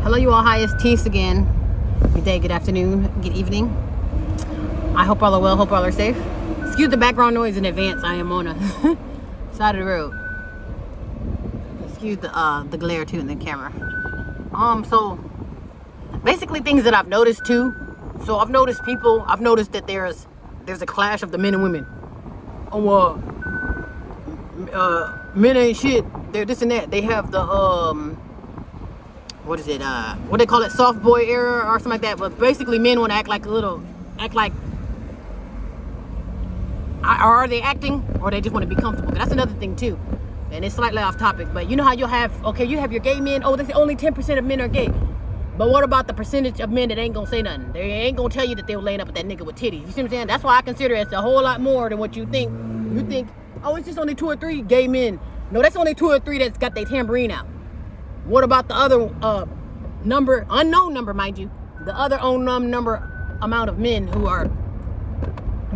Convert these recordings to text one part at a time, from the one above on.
Hello, you all. Hi, it's Tease again. Good day, good afternoon, good evening. I hope all are well, hope all are safe. Excuse the background noise in advance. I am on a side of the road. Excuse the glare too in the camera. So basically things that I've noticed too. So I've noticed that there's a clash of the men and women. Oh, men ain't shit. They're this and that. They have the what is it? What they call it, soft boy era or something like that. But basically, men want to act like. Are they acting, or they just want to be comfortable? That's another thing too, and it's slightly off topic. But you know how you have your gay men. Oh, they say only 10% of men are gay. But what about the percentage of men that ain't gonna say nothing? They ain't gonna tell you that they were laying up with that nigga with titties. You see what I'm saying? That's why I consider it's a whole lot more than what you think. You think, oh, it's just only 2 or 3 gay men. No, that's only 2 or 3 that's got their tambourine out. What about the other unknown number, mind you, the other unknown amount of men who are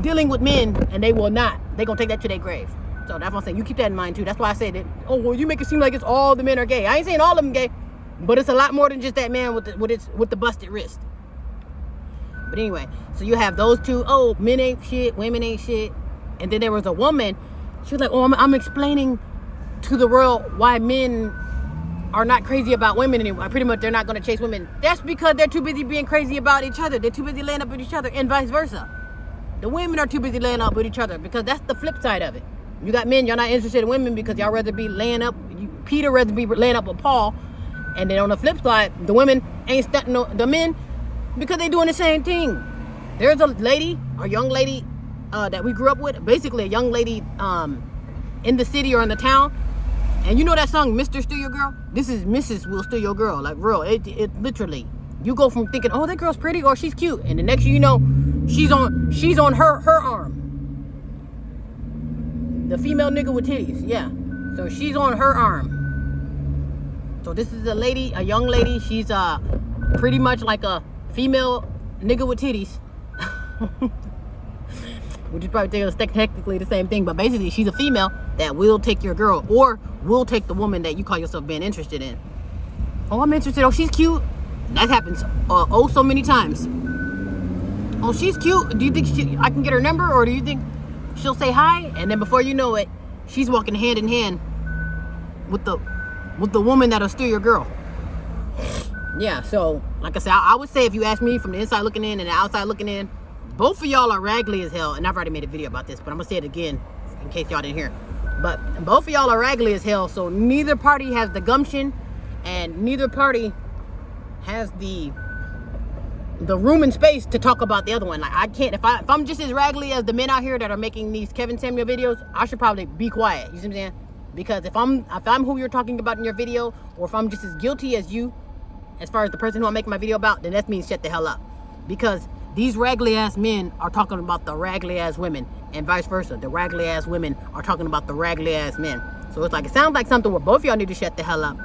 dealing with men, and they will not. They gonna take that to their grave. So that's what I'm saying. You keep that in mind too. That's why I say that. Oh, well, you make it seem like it's all the men are gay. I ain't saying all of them gay, but it's a lot more than just that man with the busted wrist. But anyway, so you have those two. Oh, men ain't shit, women ain't shit. And then there was a woman. She was like, oh, I'm explaining to the world why men are not crazy about women anymore. Pretty much they're not going to chase women. That's because they're too busy being crazy about each other. They're too busy laying up with each other, and vice versa. The women are too busy laying up with each other, because that's the flip side of it. You got men, y'all not interested in women because y'all rather be laying up. Peter rather be laying up with Paul. And then on the flip side, the women ain't stunting the men because they doing the same thing. There's a young lady that we grew up with, basically a young lady in the city or in the town. And you know that song, Mr. Steal Your Girl? This is Mrs. Will Steal Your Girl. Like, real. It literally. You go from thinking, oh, that girl's pretty, or she's cute. And the next thing you know, she's on her arm. The female nigga with titties, yeah. So she's on her arm. So this is a young lady. She's pretty much like a female nigga with titties. Which is probably technically the same thing, but basically she's a female that will take your girl, or will take the woman that you call yourself being interested in. Oh, I'm interested. Oh, she's cute. That happens so many times. Oh, she's cute. Do you think I can get her number, or do you think she'll say hi? And then before you know it, she's walking hand in hand with the woman that'll steal your girl. Yeah, so like I said, I would say, if you ask me, from the inside looking in and the outside looking in, both of y'all are raggedy as hell. And I've already made a video about this, but I'm gonna say it again in case y'all didn't hear. But both of y'all are raggedy as hell. So neither party has the gumption, and neither party has the room and space to talk about the other one. Like, I can't. If I'm just as raggedy as the men out here that are making these Kevin Samuel videos, I should probably be quiet. You see what I'm saying? Because if I'm who you're talking about in your video, or if I'm just as guilty as you, as far as the person who I'm making my video about, then that means shut the hell up. Because these raggedy ass men are talking about the raggedy ass women, and vice versa. The raggedy ass women are talking about the raggedy ass men. So it sounds like something where both of y'all need to shut the hell up.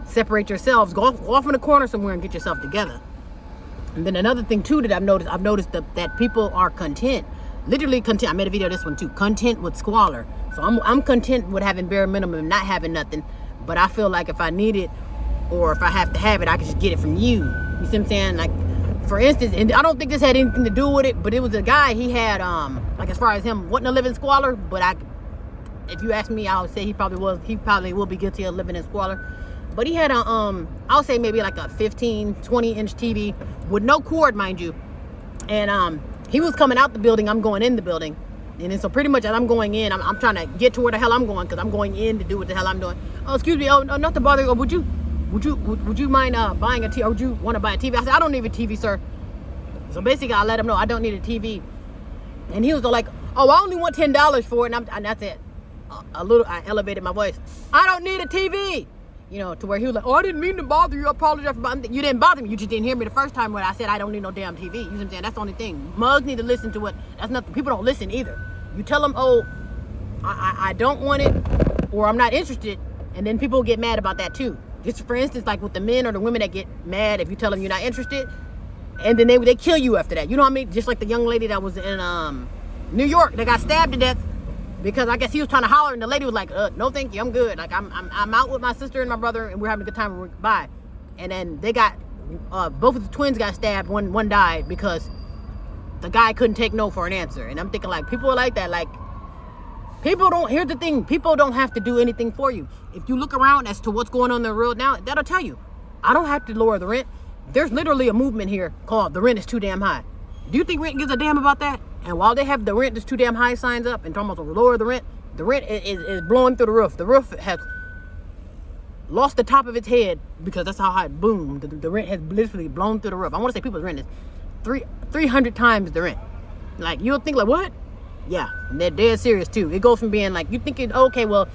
Separate yourselves, go off in the corner somewhere and get yourself together. And then another thing too that I've noticed that people are content, literally content. I made a video of this one too, content with squalor. So I'm content with having bare minimum and not having nothing, but I feel like if I need it, or if I have to have it, I can just get it from you. You see what I'm saying? Like, for instance, and I don't think this had anything to do with it, but it was a guy, he had like, as far as him wanting to live in squalor, but if you ask me, I would say he probably will be guilty of living in squalor. But he had a I'll say maybe like a 15-20 inch TV with no cord, mind you. And he was coming out the building, I'm going in the building. And then so pretty much as I'm going in, I'm trying to get to where the hell I'm going, because I'm going in to do what the hell I'm doing. Oh, excuse me, oh, not to bother you, would you mind buying a TV, or would you want to buy a TV? I said, I don't need a TV, sir. So basically I let him know I don't need a TV. And he was like, oh, I only want $10 for it. And that's it. I elevated my voice. I don't need a TV. You know, to where he was like, oh, I didn't mean to bother you. I apologize for bothering you. You didn't bother me. You just didn't hear me the first time when I said I don't need no damn TV. You know what I'm saying? That's the only thing. Mugs need to listen to it. That's nothing. People don't listen either. You tell them, oh, I don't want it, or I'm not interested, and then people get mad about that too. Just for instance, like with the men or the women that get mad if you tell them you're not interested, and then they kill you after that. You know what I mean? Just like the young lady that was in New York that got stabbed to death because I guess he was trying to holler, and the lady was like, no thank you, I'm good. Like, I'm out with my sister and my brother, and we're having a good time. Bye. and then they got both of the twins got stabbed. One died because the guy couldn't take no for an answer. And I'm thinking, like, people are like that. Like, people don't. Here's the thing: people don't have to do anything for you. If you look around as to what's going on in the world now, that'll tell you. I don't have to lower the rent. There's literally a movement here called "The Rent is Too Damn High." Do you think rent gives a damn about that? And while they have "The Rent is Too Damn High" signs up and talking about to lower the rent is blowing through the roof. The roof has lost the top of its head because that's how high it boomed. The rent has literally blown through the roof. I want to say people's rent is 300 times the rent. Like, you'll think like, what? Yeah, and they're dead serious too. It goes from being like, you thinking, okay, well,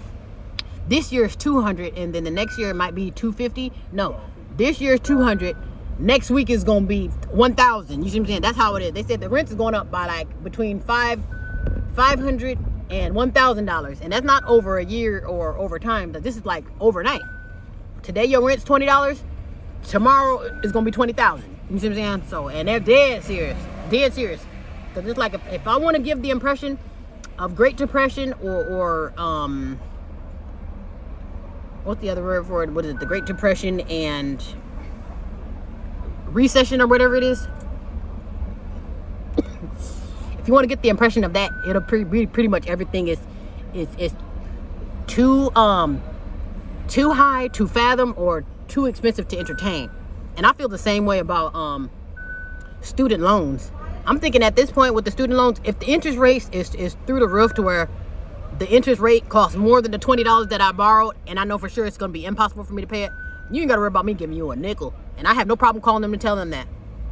this year is 200 and then the next year it might be 250. No, this year is 200. Next week is going to be 1,000. You see what I'm saying? That's how it is. They said the rent is going up by like between $500 and $1,000. And that's not over a year or over time. But this is like overnight. Today your rent's $20. Tomorrow is going to be 20,000. You see what I'm saying? So, and they're dead serious. Dead serious. Because it's like, if I want to give the impression of Great Depression or what's the other word for it? What is it? The Great Depression and recession or whatever it is. If you want to get the impression of that, it'll be pretty much everything is too high to fathom or too expensive to entertain. And I feel the same way about student loans. I'm thinking at this point with the student loans, if the interest rate is through the roof to where the interest rate costs more than the $20 that I borrowed, and I know for sure it's going to be impossible for me to pay it, you ain't got to worry about me giving you a nickel. And I have no problem calling them and telling them that.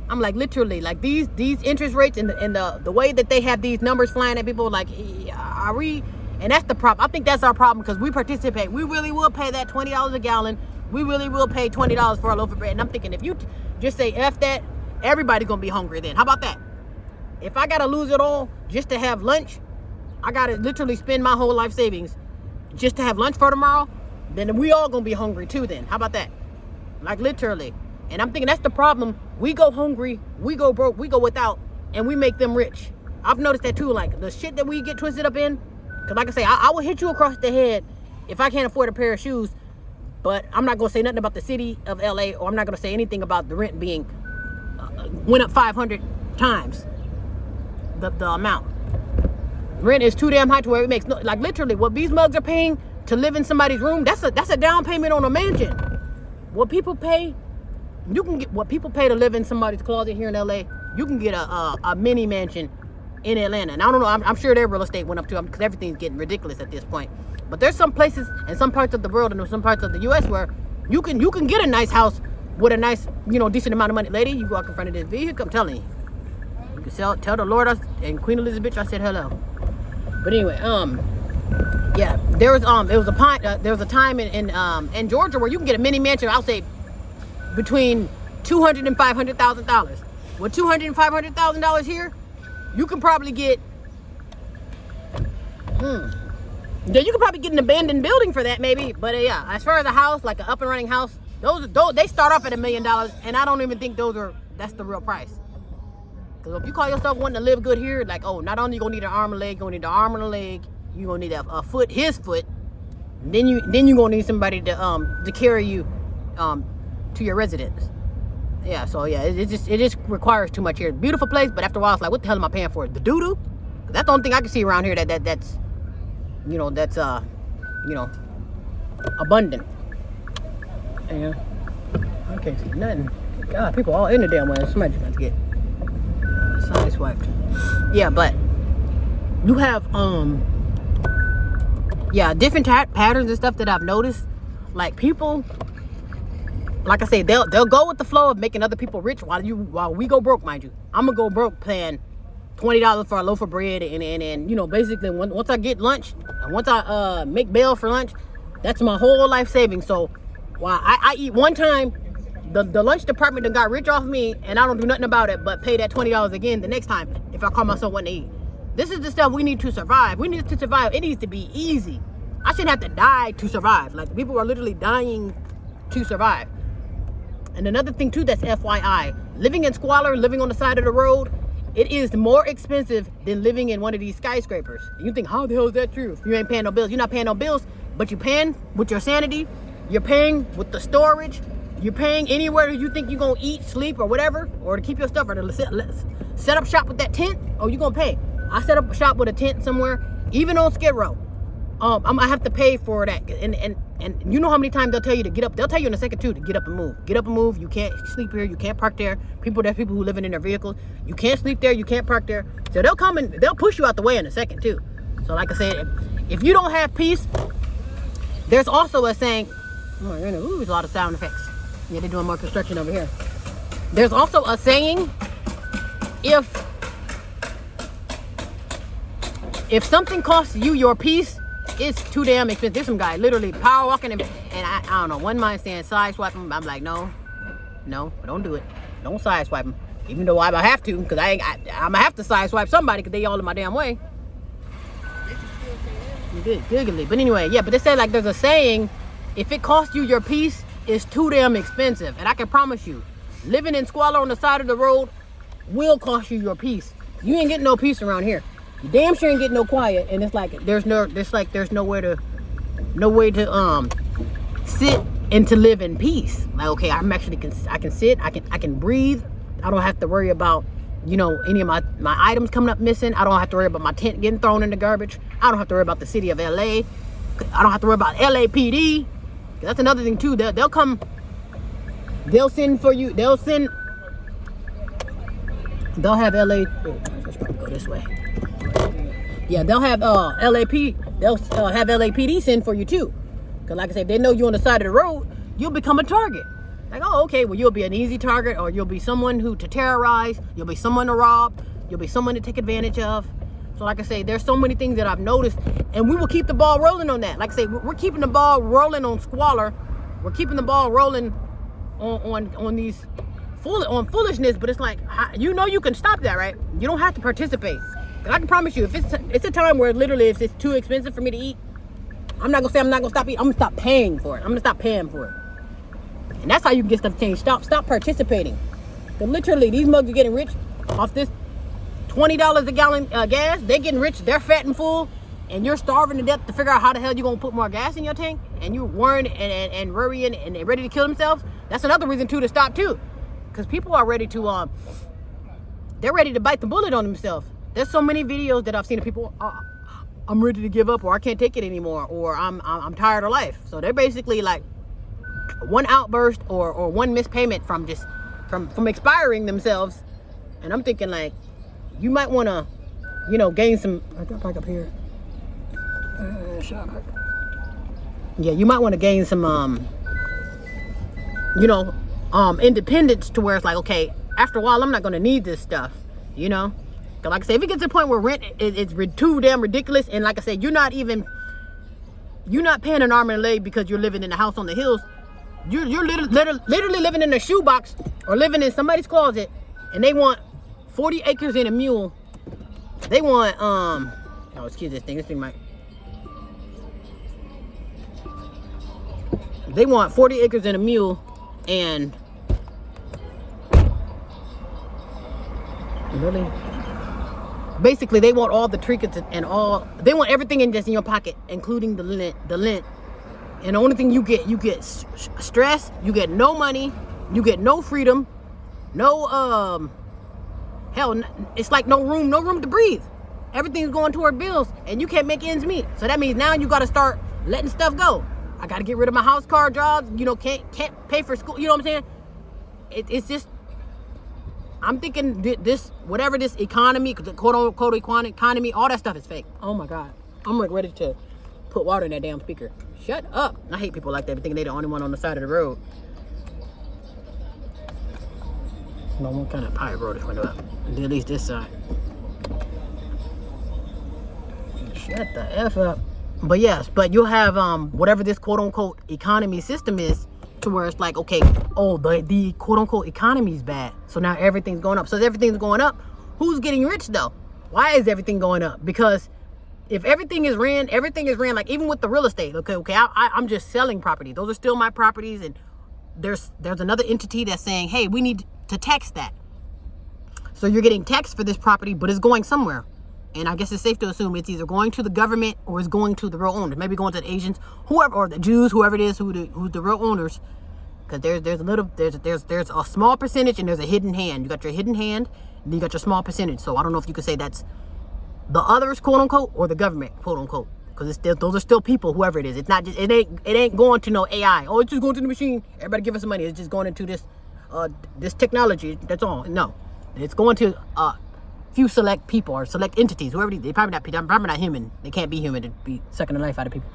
I'm like, literally, like these interest rates and the way that they have these numbers flying at people, like, are we? And that's the problem. I think that's our problem because we participate. We really will pay that $20 a gallon. We really will pay $20 for a loaf of bread. And I'm thinking, if you just say F that, everybody's going to be hungry then. How about that? If I got to lose it all just to have lunch, I got to literally spend my whole life savings just to have lunch for tomorrow, then we all going to be hungry too then. How about that? Like, literally. And I'm thinking that's the problem. We go hungry, we go broke, we go without, and we make them rich. I've noticed that too. Like, the shit that we get twisted up in. Because like I say, I will hit you across the head if I can't afford a pair of shoes. But I'm not going to say nothing about the city of LA, or I'm not going to say anything about the rent being went up 500 times the amount. Rent is too damn high to where it makes no, like, literally what these mugs are paying to live in somebody's room, that's a down payment on a mansion. What people pay, you can get what people pay to live in somebody's closet here in LA. You can get a mini mansion in Atlanta. And I don't know, I'm sure their real estate went up too, because everything's getting ridiculous at this point. But there's some places and some parts of the world and some parts of the US where you can get a nice house with a nice, decent amount of money. Lady, you walk in front of this vehicle, I'm telling you. You can tell the Lord and Queen Elizabeth I said hello. But anyway, yeah, there was a time in Georgia where you can get a mini mansion, I'll say between $200,000 and $500,000. With $200,000 and $500,000 here, you can probably get yeah, you could probably get an abandoned building for that maybe. But yeah, as far as a house, like an up and running house, those they start off at $1 million, and I don't even think that's the real price. Because if you call yourself wanting to live good here, like, oh, not only you gonna need an arm and a leg, you're gonna need an arm and a leg, you're gonna need a foot, his foot, then you gonna need somebody to carry you to your residence. Yeah, so yeah, it just requires too much here. Beautiful place, but after a while it's like, what the hell am I paying for it? The doo-doo? That's the only thing I can see around here that's abundant. Yeah, I can't see nothing. God, people all in the damn way. Somebody's going to get side swiped. Yeah, but you have different patterns and stuff that I've noticed. Like, people, like I say, they'll go with the flow of making other people rich while we go broke, mind you. I'm gonna go broke paying $20 for a loaf of bread and basically once I get lunch and once I make bail for lunch, that's my whole life savings. So while I eat one time, the lunch department done got rich off me, and I don't do nothing about it but pay that $20 again the next time if I call myself wanting to eat. This is the stuff we need to survive. We need to survive. It needs to be easy. I shouldn't have to die to survive. Like, people are literally dying to survive. And another thing too, that's FYI, living in squalor, living on the side of the road, it is more expensive than living in one of these skyscrapers. You think, how the hell is that true? You ain't paying no bills. You're not paying no bills, but you're paying with your sanity. You're paying with the storage. you're paying anywhere you think you're gonna eat, sleep, or whatever, or to keep your stuff, or to set up shop with that tent, oh, you're gonna pay. I set up a shop with a tent somewhere, even on Skid Row. I have to pay for that, and you know how many times they'll tell you to get up. They'll tell you in a second too to get up and move. Get up and move. You can't sleep here. You can't park there. There's people who living in their vehicles. You can't sleep there. You can't park there. So they'll come and they'll push you out the way in a second too. So like I said, if you don't have peace, there's also a saying. Oh my goodness, ooh, there's a lot of sound effects. Yeah, they're doing more construction over here. There's also a saying, if something costs you your peace, it's too damn expensive. There's some guy literally power walking and I don't know, one mind saying side swipe him. I'm like, no, don't do it. Don't side swipe him. Even though I have to, because I'm gonna have to side swipe somebody because they all in my damn way. Good. But anyway, yeah, but they say like there's a saying, if it costs you your peace, it's too damn expensive. And I can promise you, living in squalor on the side of the road will cost you your peace. You ain't getting no peace around here. You damn sure ain't getting no quiet, and it's like there's no way to sit and to live in peace. Like, okay, I can sit, I can breathe. I don't have to worry about, you know, any of my items coming up missing. I don't have to worry about my tent getting thrown in the garbage. I don't have to worry about the city of LA. I don't have to worry about LAPD. That's another thing too. They'll come. They'll send for you. They'll have LA. Let's probably go this way. Yeah, they'll have LAP. They'll have LAPD send for you too. Cause like I said, if they know you on the side of the road, you'll become a target. Like, oh, okay, well, you'll be an easy target, or you'll be someone to terrorize. You'll be someone to rob. You'll be someone to take advantage of. So like I say, there's so many things that I've noticed, and we will keep the ball rolling on that. Like I say, we're keeping the ball rolling on Squalor. We're keeping the ball rolling on these foolishness. But it's like, you know, you can stop that, right? You don't have to participate. And I can promise you, if it's a time where literally if it's too expensive for me to eat, I'm not gonna say I'm not gonna stop eating. I'm gonna stop paying for it. I'm gonna stop paying for it. And that's how you can get stuff changed. Stop participating. But literally, these mugs are getting rich off this $20 a gallon gas. They're getting rich. They're fat and full, and you're starving to death to figure out how the hell you're gonna put more gas in your tank. And you're worrying and worrying and ready to kill themselves. That's another reason too to stop too, because people are ready to they're ready to bite the bullet on themselves. There's so many videos that I've seen of people, I'm ready to give up, or I can't take it anymore, or I'm tired of life. So they're basically like one outburst or one missed payment from expiring themselves. And I'm thinking like, you might want to, you know, gain some. I got back up here. Yeah, you might want to gain some, you know, independence to where it's like, okay, after a while, I'm not going to need this stuff, you know. Like I say, if it gets to the point where rent it's too damn ridiculous, and like I said, you're not paying an arm and a leg because you're living in a house on the hills. You're literally living in a shoebox or living in somebody's closet, and they want 40 acres and a mule. They want oh, excuse this thing might. They want 40 acres and a mule, and really. Basically, they want all the trinkets and all. They want everything in your pocket, including the lint. And the only thing you get stress. You get no money. You get no freedom. No hell. It's like no room to breathe. Everything's going toward bills, and you can't make ends meet. So that means now you got to start letting stuff go. I got to get rid of my house car jobs. You know, can't pay for school. You know what I'm saying? It's just. I'm thinking this, whatever this economy, the quote-unquote economy, all that stuff is fake. Oh my God. I'm like ready to put water in that damn speaker. Shut up. I hate people like that, thinking they're the only one on the side of the road. No one kind of probably roll this window up. At least this side. Shut the F up. But yes, but you'll have whatever this quote-unquote economy system is, to where it's like, okay, oh, the quote-unquote economy is bad, so now everything's going up. So if everything's going up, who's getting rich though? Why is everything going up? Because if everything is ran like, even with the real estate, okay, I'm just selling property. Those are still my properties, and there's another entity that's saying, hey, we need to tax that. So you're getting taxed for this property, but it's going somewhere. And I guess it's safe to assume it's either going to the government or it's going to the real owners. Maybe going to the Asians, whoever, or the Jews, whoever it is, who's the real owners. because there's a small percentage and there's a hidden hand. You got your hidden hand, and then you got your small percentage. So I don't know if you could say that's the others, quote unquote, or the government, quote unquote, because those are still people, whoever it is. It's not just it ain't going to no AI. Oh, it's just going to the machine. Everybody give us some money. It's just going into this technology. That's all. No, it's going to few select people or select entities, whoever they probably not human. They can't be human to be sucking the life out of people.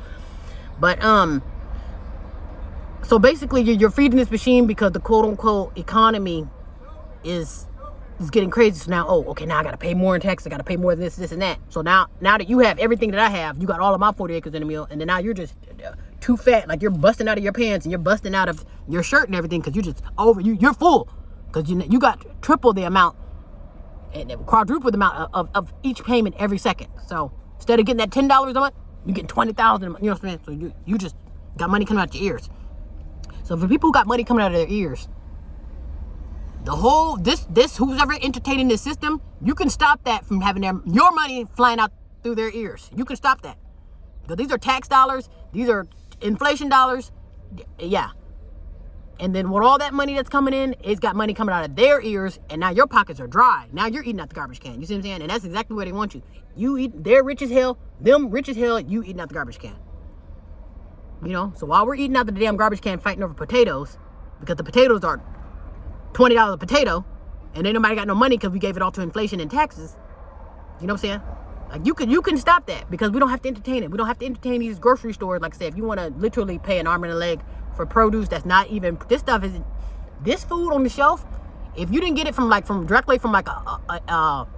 But so basically you're feeding this machine because the quote unquote economy is getting crazy. So now, okay, now I gotta pay more in tax, I gotta pay more than this and that. So now that you have everything that I have, you got all of my 40 acres in the mill, and then now you're just too fat, like you're busting out of your pants and you're busting out of your shirt and everything because you're just you're full because you got triple the amount and quadruple the amount of each payment every second. So instead of getting that $10 a month, you're getting $20,000 a month. You know what I'm saying? So you just got money coming out your ears. So for people who got money coming out of their ears, the whole this who's ever entertaining this system, you can stop that from having your money flying out through their ears. You can stop that because these are tax dollars, these are inflation dollars, yeah. And then with all that money that's coming in, it's got money coming out of their ears, and now your pockets are dry. Now you're eating out the garbage can. You see what I'm saying? And that's exactly where they want you. You eat, they're rich as hell, them rich as hell, you eating out the garbage can. You know, so while we're eating out the damn garbage can fighting over potatoes, because the potatoes are $20 a potato, and ain't nobody got no money because we gave it all to inflation and taxes. You know what I'm saying? Like you can stop that because we don't have to entertain it. We don't have to entertain these grocery stores. Like I said, if you want to literally pay an arm and a leg for produce that's not even, this stuff isn't, this food on the shelf, if you didn't get it from directly from like a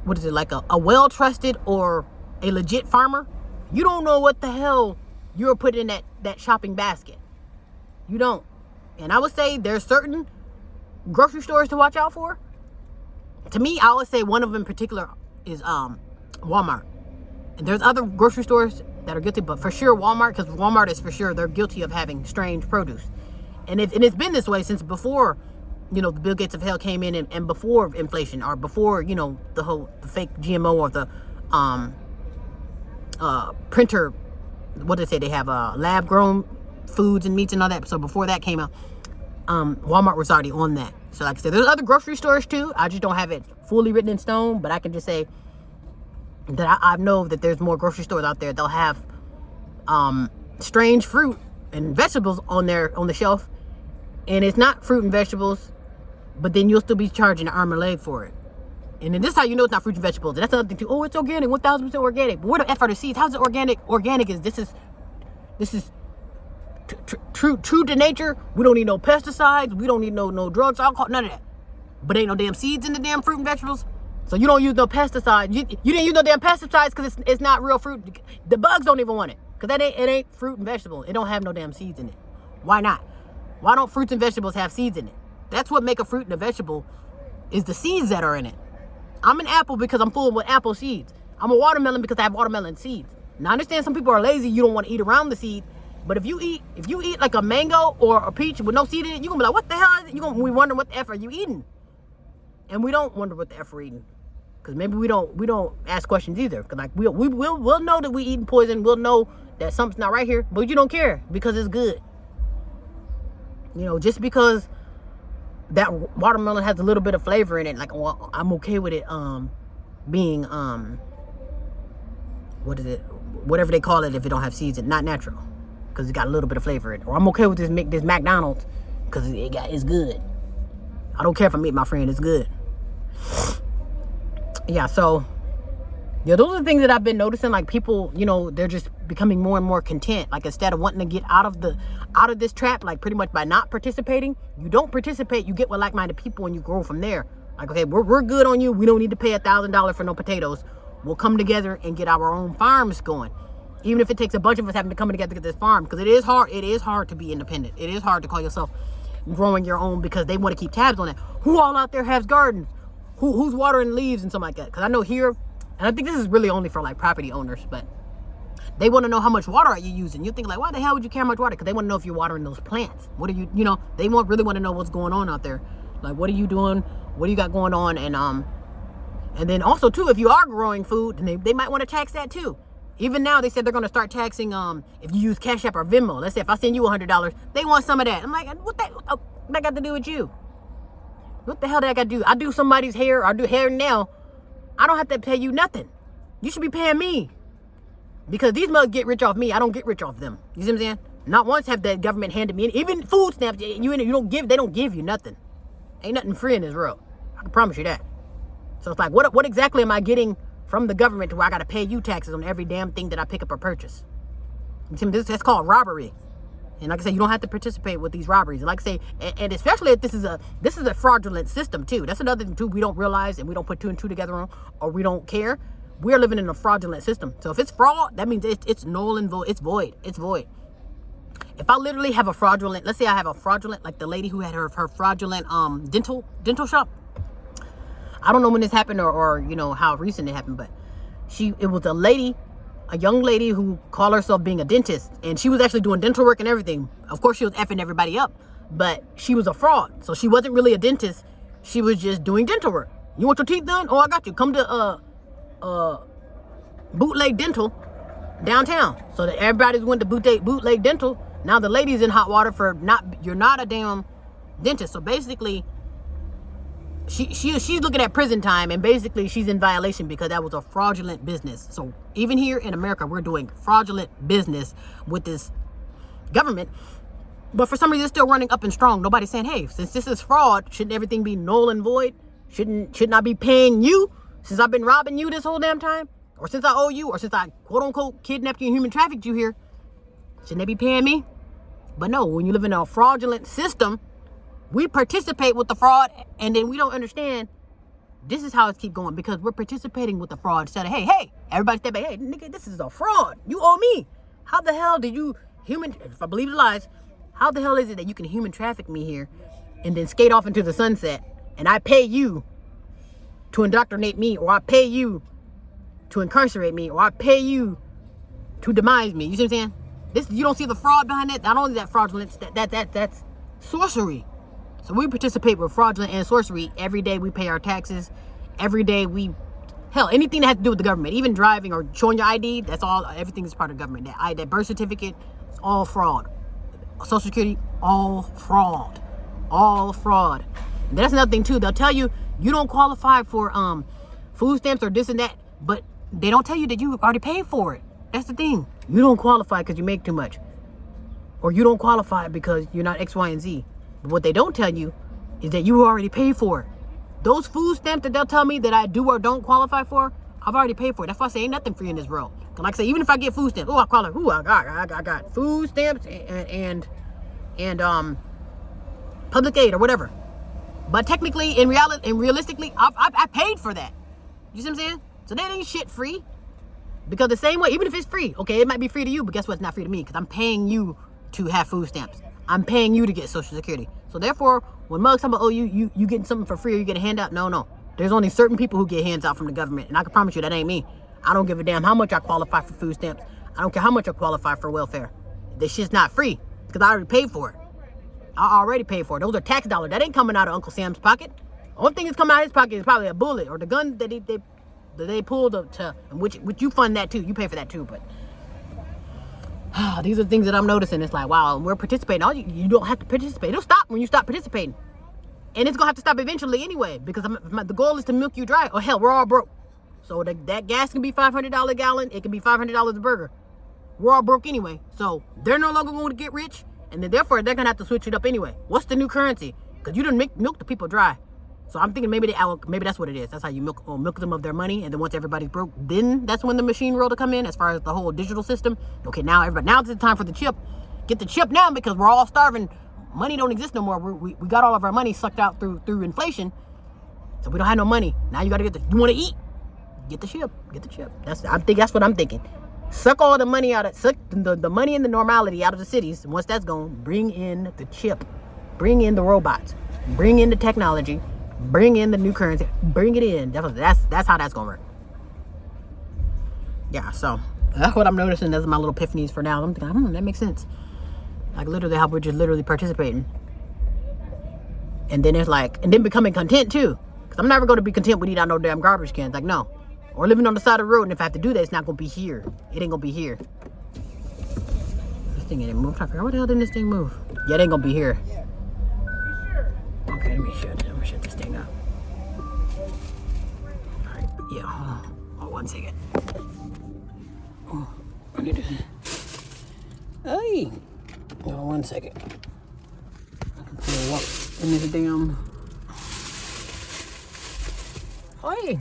what is it, like a well trusted or a legit farmer, you don't know what the hell you're putting in that shopping basket. You don't. And I would say there's certain grocery stores to watch out for. To me, I would say one of them in particular is Walmart. And there's other grocery stores that are guilty, but for sure Walmart, because Walmart is for sure, they're guilty of having strange produce. And it's been this way since before, you know, the Bill Gates of hell came in and before inflation, or before, you know, the fake GMO or the printer, what did they say? They have lab grown foods and meats and all that. So before that came out, Walmart was already on that. So like I said, there's other grocery stores too. I just don't have it fully written in stone, but I can just say that I know that there's more grocery stores out there. They'll have strange fruit and vegetables on the shelf, and it's not fruit and vegetables, but then you'll still be charging an arm and a leg for it. And then this is how you know it's not fruits and vegetables. And that's another thing too. Oh, it's organic, 1000% organic. But where the F are the seeds? How's it organic? Organic is this is true to nature. We don't need no pesticides. We don't need no drugs, alcohol, none of that. But ain't no damn seeds in the damn fruit and vegetables. So you don't use no pesticides. You didn't use no damn pesticides because it's not real fruit. The bugs don't even want it because it ain't fruit and vegetable. It don't have no damn seeds in it. Why not? Why don't fruits and vegetables have seeds in it? That's what make a fruit and a vegetable, is the seeds that are in it. I'm an apple because I'm full with apple seeds. I'm a watermelon because I have watermelon seeds. Now I understand some people are lazy. You don't want to eat around the seed. But if you eat like a mango or a peach with no seed in it, you're gonna be like, what the hell is it? You're gonna be wondering what the F are you eating? And we don't wonder what the F we're eating. Because maybe we don't ask questions either. Because like we'll know that we eating poison. We'll know that something's not right here, but you don't care because it's good. You know, just because that watermelon has a little bit of flavor in it, like, well, I'm okay with it being what is it? Whatever they call it if it don't have seeds, not natural. Because it got a little bit of flavor in it. Or I'm okay with this McDonald's because it's good. I don't care if I meet my friend, it's good. Yeah, so yeah, those are the things that I've been noticing. Like people, you know, they're just becoming more and more content. Like instead of wanting to get out of this trap, like pretty much by not participating, you don't participate, you get with like-minded people and you grow from there. Like, okay, we're good on you. We don't need to pay $1,000 for no potatoes. We'll come together and get our own farms going. Even if it takes a bunch of us having to come together to get this farm, because it is hard to be independent. It is hard to call yourself growing your own because they want to keep tabs on it. Who all out there has gardens? Who's watering leaves and something like that? Because I know here, and I think this is really only for like property owners, but they want to know how much water are you using. You think like, why the hell would you care how much water? Because they want to know if you're watering those plants. What are you know, they really want to know what's going on out there. Like, what are you doing? What do you got going on? And then also too, if you are growing food, then they might want to tax that too. Even now, they said they're going to start taxing if you use Cash App or Venmo. Let's say if I send you $100, they want some of that. I'm like, what that got to do with you? What the hell did I got to do? I do somebody's hair, or I do hair now. I don't have to pay you nothing. You should be paying me. Because these mugs get rich off me. I don't get rich off them. You see what I'm saying? Not once have the government handed me, even food stamps, they don't give you nothing. Ain't nothing free in this world. I can promise you that. So it's like, what exactly am I getting from the government to where I got to pay you taxes on every damn thing that I pick up or purchase? That's called robbery. And like I said, you don't have to participate with these robberies. Like I say, and especially if this is a fraudulent system too. That's another thing too we don't realize, and we don't put two and two together on, or we don't care. We're living in a fraudulent system. So if it's fraud, that means it's null and void. It's void. It's void. If I literally have a fraudulent, let's say I have a fraudulent, like the lady who had her fraudulent dental shop. I don't know when this happened or you know how recent it happened, but it was a young lady who called herself being a dentist, and she was actually doing dental work and everything. Of course, she was effing everybody up, but she was a fraud. So she wasn't really a dentist. She was just doing dental work. You want your teeth done? Oh, I got you. Come to Bootleg Dental downtown. So that everybody's went to Bootleg Dental. Now the lady's in hot water for you're not a damn dentist. So basically, she's looking at prison time, and basically she's in violation because that was a fraudulent business. So even here in America, we're doing fraudulent business with this government, but for some reason it's still running up and strong. Nobody's saying, hey, since this is fraud, shouldn't everything be null and void? Shouldn't I be paying you since I've been robbing you this whole damn time? Or since I owe you, or since I quote unquote kidnapped you and human trafficked you here? Shouldn't they be paying me? But no, when you live in a fraudulent system, we participate with the fraud, and then we don't understand this is how it keeps going, because we're participating with the fraud instead of, hey, everybody step back. Hey, nigga, this is a fraud. You owe me. How the hell did you if I believe the lies, how the hell is it that you can human traffic me here and then skate off into the sunset, and I pay you to indoctrinate me, or I pay you to incarcerate me, or I pay you to demise me? You see what I'm saying? You don't see the fraud behind it? Not only that fraudulence, that's sorcery. So we participate with fraudulent and sorcery every day. We pay our taxes every day. Anything that has to do with the government, even driving or showing your ID, everything is part of government. That birth certificate, it's all fraud. Social Security, all fraud. And that's another thing too. They'll tell you don't qualify for food stamps or this and that, but they don't tell you that you already paid for it. That's the thing. You don't qualify because you make too much, or you don't qualify because you're not X, Y, and Z. But what they don't tell you is that you already paid for it. Those food stamps that they'll tell me that I do or don't qualify for, I've already paid for it. That's why I say ain't nothing free in this world. Cause like I say, even if I get food stamps, I got food stamps and public aid or whatever. But technically, in reality, and realistically, I paid for that. You see what I'm saying? So that ain't shit free. Because the same way, even if it's free, okay, it might be free to you, but guess what? It's not free to me, because I'm paying you to have food stamps. I'm paying you to get Social Security. So therefore, when mugs talk about, you getting something for free or you get a handout, no. There's only certain people who get hands out from the government, and I can promise you that ain't me. I don't give a damn how much I qualify for food stamps. I don't care how much I qualify for welfare. This shit's not free, because I already paid for it. I already paid for it. Those are tax dollars. That ain't coming out of Uncle Sam's pocket. The only thing that's coming out of his pocket is probably a bullet or the gun that they pulled to which you fund that too. You pay for that too, but these are things that I'm noticing. It's like, wow, we're participating. You don't have to participate. It'll stop when you stop participating. And it's going to have to stop eventually anyway, because the goal is to milk you dry. Or hell, we're all broke. So that gas can be $500 a gallon. It can be $500 a burger. We're all broke anyway. So they're no longer going to get rich. And then therefore, they're going to have to switch it up anyway. What's the new currency? Because you didn't milk the people dry. So I'm thinking maybe that's what it is. That's how you milk them of their money. And then once everybody's broke, then that's when the machine world will come in as far as the whole digital system. Okay, now it's the time for the chip. Get the chip now, because we're all starving. Money don't exist no more. We got all of our money sucked out through inflation. So we don't have no money. Now you got to you want to eat? Get the chip. That's what I'm thinking. Suck all the money suck the money and the normality out of the cities. And once that's gone, bring in the chip. Bring in the robots. Bring in the technology. Bring in the new currency. Bring it in. That's how that's gonna work. Yeah, so that's what I'm noticing. That's my little epiphanies for now. I'm thinking, that makes sense. Like literally how we're just literally participating. And then it's like, and then becoming content too. Because I'm never going to be content with eating out no damn garbage cans. Like, no. or living on the side of the road. And if I have to do that, it's not gonna be here. It ain't gonna be here. This thing ain't move. What the hell did this thing move? Yeah, it ain't gonna be here. Okay, let me shut this thing up. All right, yeah. Hold on 1 second. Oh, I need to. Hey, hold on 1 second. I can feel what in this damn. Hey,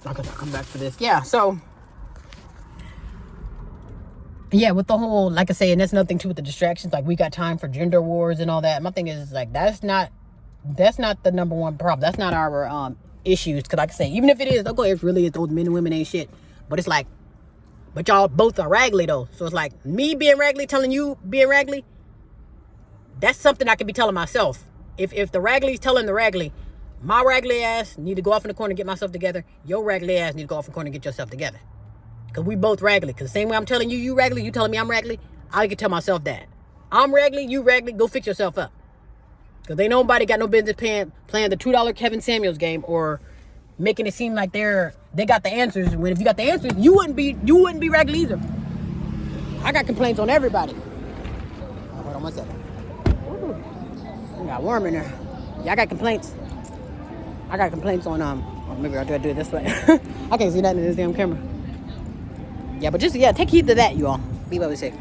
I'll come back for this. Yeah, so. Yeah, with the whole, like I say, and that's nothing to with the distractions. Like, we got time for gender wars and all that. My thing is, like, that's not the number one problem. That's not our issues. Because, like I say, even if it is, okay, it really is, those men and women ain't shit. But it's like, but y'all both are raggedy, though. So it's like, me being raggedy, telling you being raggedy, that's something I can be telling myself. If the raggedy's telling the raggedy, my raggedy ass need to go off in the corner and get myself together. Your raggedy ass need to go off in the corner and get yourself together. Because we both raggedy. Because the same way I'm telling you, you raggedy, you telling me I'm raggedy, I can tell myself that. I'm raggedy, you raggedy, go fix yourself up. Because ain't nobody got no business playing the $2 Kevin Samuels game or making it seem like they got the answers. When if you got the answers, you wouldn't be raggedy either. I got complaints on everybody. Oh, hold on 1 second. It got warm in there. Yeah, I got complaints. I got complaints on maybe I'll do it this way. I can't see that in this damn camera. Yeah, but just take heed to that, you all. Be well safe.